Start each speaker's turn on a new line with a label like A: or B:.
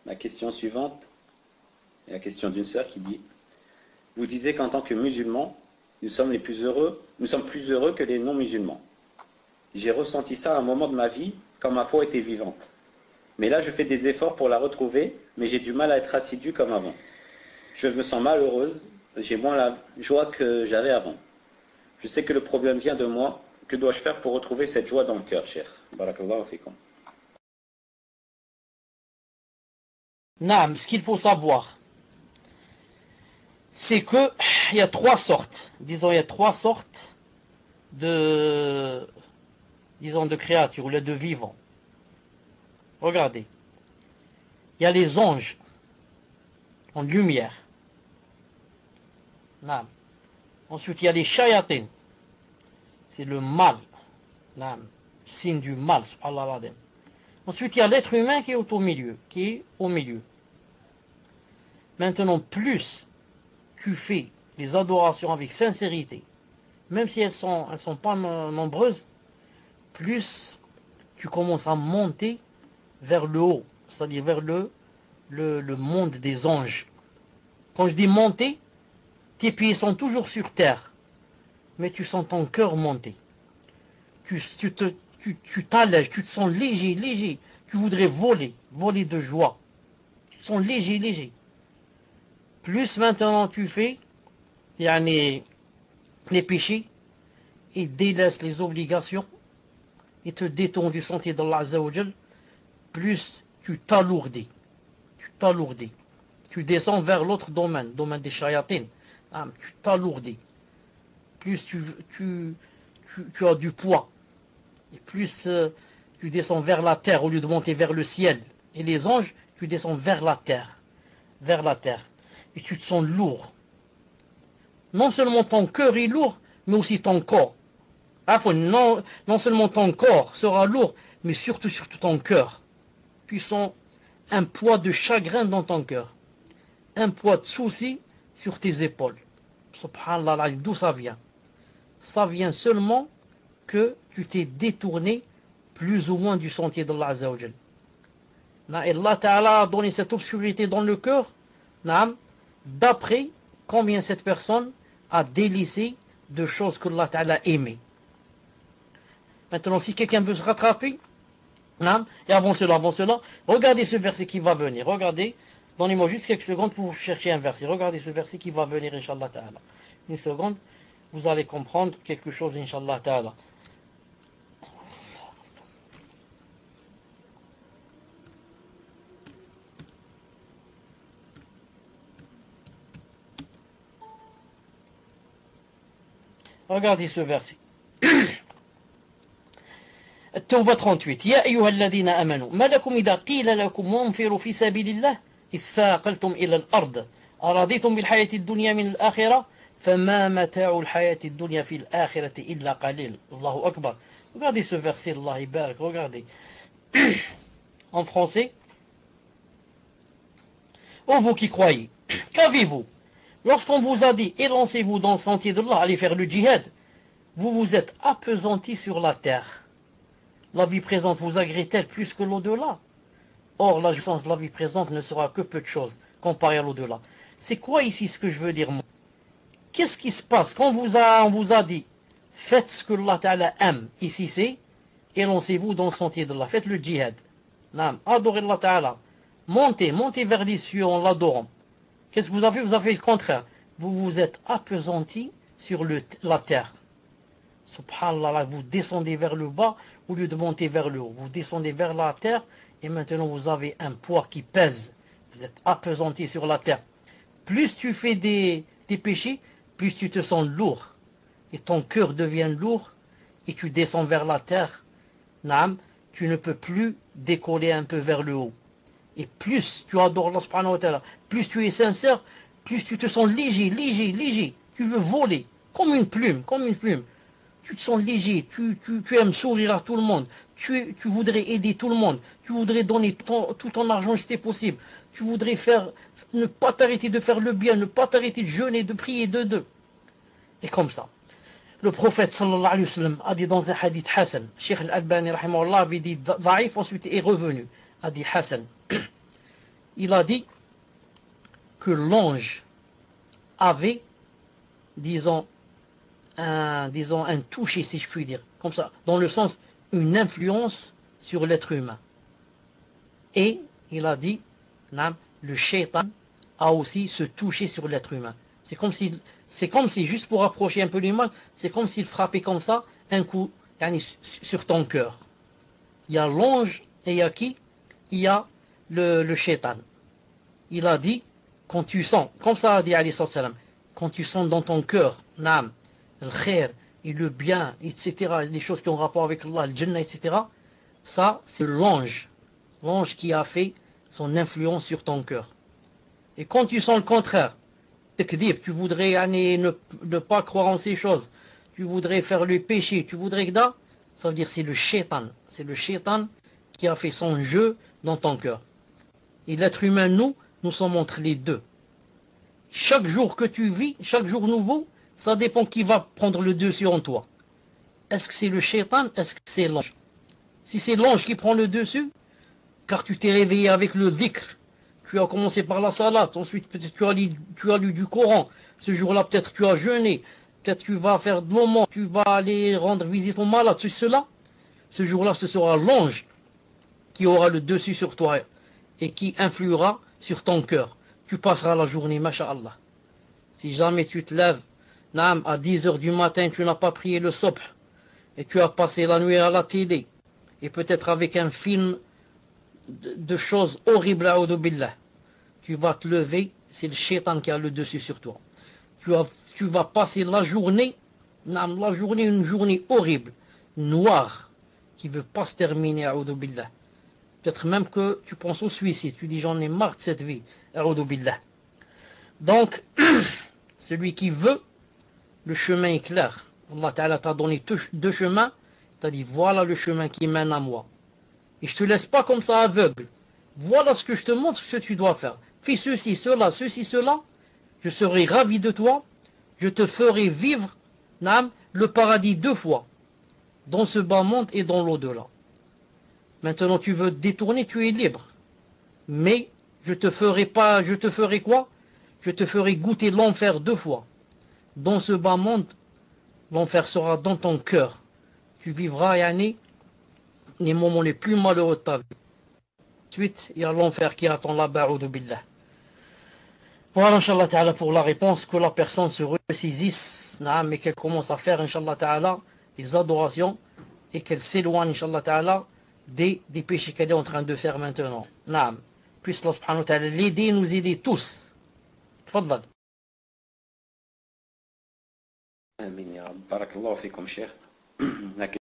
A: La question suivante est la question d'une sœur qui dit: vous disiez qu'en tant que musulmans, nous sommes plus heureux que les non-musulmans. J'ai ressenti ça à un moment de ma vie quand ma foi était vivante. Mais là, je fais des efforts pour la retrouver, mais j'ai du mal à être assidu comme avant. Je me sens malheureuse, j'ai moins la joie que j'avais avant. Je sais que le problème vient de moi. Que dois-je faire pour retrouver cette joie dans le cœur, cheikh? Barakallahu fikum.
B: Naam, ce qu'il faut savoir, c'est que il y a trois sortes. Disons, il y a trois sortes de créatures, ou de vivants. Regardez. Il y a les anges en lumière. Naam. Ensuite, il y a les shayatins. C'est le mal. Naam. Signe du mal, subhanallah. Ensuite, il y a l'être humain qui est au milieu. Maintenant, plus tu fais les adorations avec sincérité, même si elles sont pas nombreuses, plus tu commences à monter vers le haut, c'est-à-dire vers le monde des anges. Quand je dis monter, tes pieds sont toujours sur terre, mais tu sens ton cœur monter. Tu t'allèges, tu te sens léger. Tu voudrais voler de joie. Tu te sens léger. Plus maintenant tu fais les péchés et délaisse les obligations et te détournes du sentier d'Allah Azza wa Jal, plus tu t'alourdis. Tu descends vers l'autre domaine des shayatines. Tu t'alourdis. Plus tu as du poids. Et plus tu descends vers la terre au lieu de monter vers le ciel. Et les anges, tu descends vers la terre. Et tu te sens lourd. Non seulement ton cœur est lourd, mais aussi ton corps. Non seulement ton corps sera lourd, mais surtout ton cœur. Tu sens un poids de chagrin dans ton cœur. Un poids de souci sur tes épaules. Subhanallah, d'où ça vient? Ça vient seulement que tu t'es détourné plus ou moins du sentier d'Allah Azza wa Jal. Et Allah Ta'ala a donné cette obscurité dans le cœur, d'après combien cette personne a délaissé de choses que Allah Ta'ala aimait. Maintenant, si quelqu'un veut se rattraper, et avant cela, regardez ce verset qui va venir. Regardez, donnez-moi juste quelques secondes pour chercher un verset. Regardez ce verset qui va venir, Inch'Allah Ta'ala. Une seconde, vous allez comprendre quelque chose, Inch'Allah Ta'ala. Regardez ce verset. التوبة 38 يا أيها الذين آمنوا ما لكم إذا قيل لكم انفروا في سبيل الله إذ ثاقلتم إلى الأرض أرضيتم بالحياة الدنيا من الآخرة فما متاع الحياة الدنيا في الآخرة إلا قليل الله أكبر. Regardez ce verset, Allah Ibarak, regardez. En français. Ô vous qui croyez, qu'avez-vous? Lorsqu'on vous a dit élancez-vous dans le sentier d'Allah, allez faire le djihad, vous vous êtes appesantis sur la terre. La vie présente vous agrée-t-elle plus que l'au-delà? Or, la jouissance de la vie présente ne sera que peu de choses comparée à l'au-delà. C'est quoi ici ce que je veux dire moi? Qu'est-ce qui se passe quand on vous a dit faites ce que Allah Ta'ala aime? Ici c'est élancez-vous dans le sentier d'Allah, faites le djihad. Adorez Allah Ta'ala. Montez vers les cieux en l'adorant. Qu'est-ce que vous avez? Vous avez fait le contraire. Vous vous êtes appesantis sur la terre. Subhanallah, vous descendez vers le bas au lieu de monter vers le haut. Vous descendez vers la terre et maintenant vous avez un poids qui pèse. Vous êtes appesantis sur la terre. Plus tu fais des péchés, plus tu te sens lourd. Et ton cœur devient lourd et tu descends vers la terre. Tu ne peux plus décoller un peu vers le haut. Et plus tu adores Allah subhanahu wa ta'ala, plus tu es sincère, plus tu te sens léger. Tu veux voler, comme une plume. Tu te sens léger, tu aimes sourire à tout le monde, tu voudrais aider tout le monde, tu voudrais donner tout ton argent si c'était possible, tu voudrais ne pas t'arrêter de faire le bien, ne pas t'arrêter de jeûner, de prier, de. Et comme ça. Le prophète sallallahu alayhi wa sallam a dit dans un hadith Hassan, Cheikh al-Albani rahimahullah avait dit Da'if, ensuite est revenu, a dit Hassan. il a dit que l'ange avait, disons un toucher, si je puis dire, comme ça, dans le sens, une influence sur l'être humain. Et il a dit, le shaitan a aussi ce toucher sur l'être humain. C'est comme si, juste pour approcher un peu l'image, c'est comme s'il frappait comme ça, un coup, sur ton cœur. Il y a l'ange et il y a qui? Il y a le shaitan. Il a dit, quand tu sens, comme ça a dit alayhi salam, quand tu sens dans ton cœur, le khair et le bien, etc., les choses qui ont rapport avec Allah, le Jannah, etc., ça, c'est l'ange qui a fait son influence sur ton cœur. Et quand tu sens le contraire, tu voudrais ne pas croire en ces choses, tu voudrais faire le péché, tu voudrais que ça veut dire c'est le shaitan qui a fait son jeu dans ton cœur. Et l'être humain, nous sommes entre les deux. Chaque jour que tu vis, chaque jour nouveau, ça dépend qui va prendre le dessus en toi. Est-ce que c'est le shaitan? Est-ce que c'est l'ange? Si c'est l'ange qui prend le dessus, car tu t'es réveillé avec le dhikr, tu as commencé par la salat, ensuite peut-être tu as lu du Coran, ce jour-là peut-être tu as jeûné, peut-être tu vas faire de moment, tu vas aller rendre visite aux malades, ce jour-là ce sera l'ange qui aura le dessus sur toi et qui influera sur ton cœur. Tu passeras la journée, masha'Allah. Si jamais tu te lèves, à 10h du matin, tu n'as pas prié le subh, et tu as passé la nuit à la télé, et peut-être avec un film de choses horribles, a'udhu billah, tu vas te lever, c'est le shaitan qui a le dessus sur toi. Tu vas passer la journée, une journée horrible, noire, qui ne veut pas se terminer, a'udhu billah. Peut-être même que tu penses au suicide, tu dis j'en ai marre de cette vie, a'udhu billah. Donc, celui qui veut, le chemin est clair. Allah Ta'ala t'a donné deux chemins, t'a dit voilà le chemin qui mène à moi. Et je te laisse pas comme ça aveugle. Voilà ce que je te montre, ce que tu dois faire. Fais ceci, cela, je serai ravi de toi, je te ferai vivre, le paradis 2 fois, dans ce bas monde et dans l'au-delà. Maintenant tu veux te détourner, tu es libre. Mais je te ferai quoi? Je te ferai goûter l'enfer 2 fois. Dans ce bas monde, l'enfer sera dans ton cœur. Tu vivras, les moments les plus malheureux de ta vie. Ensuite, il y a l'enfer qui attend là-bas, a'udhu billah. Voilà, Inch'Allah Ta'ala, pour la réponse, que la personne se ressaisisse, et qu'elle commence à faire, Inch'Allah Ta'ala, les adorations, et qu'elle s'éloigne, Inch'Allah Ta'ala, des péchés qu'elle est en train de faire maintenant. Puisse Allah subhanahu wa ta'ala l'aider, nous aider tous. Tfaddal.
A: Amin ya Rab. Barakallahu fikum, cher.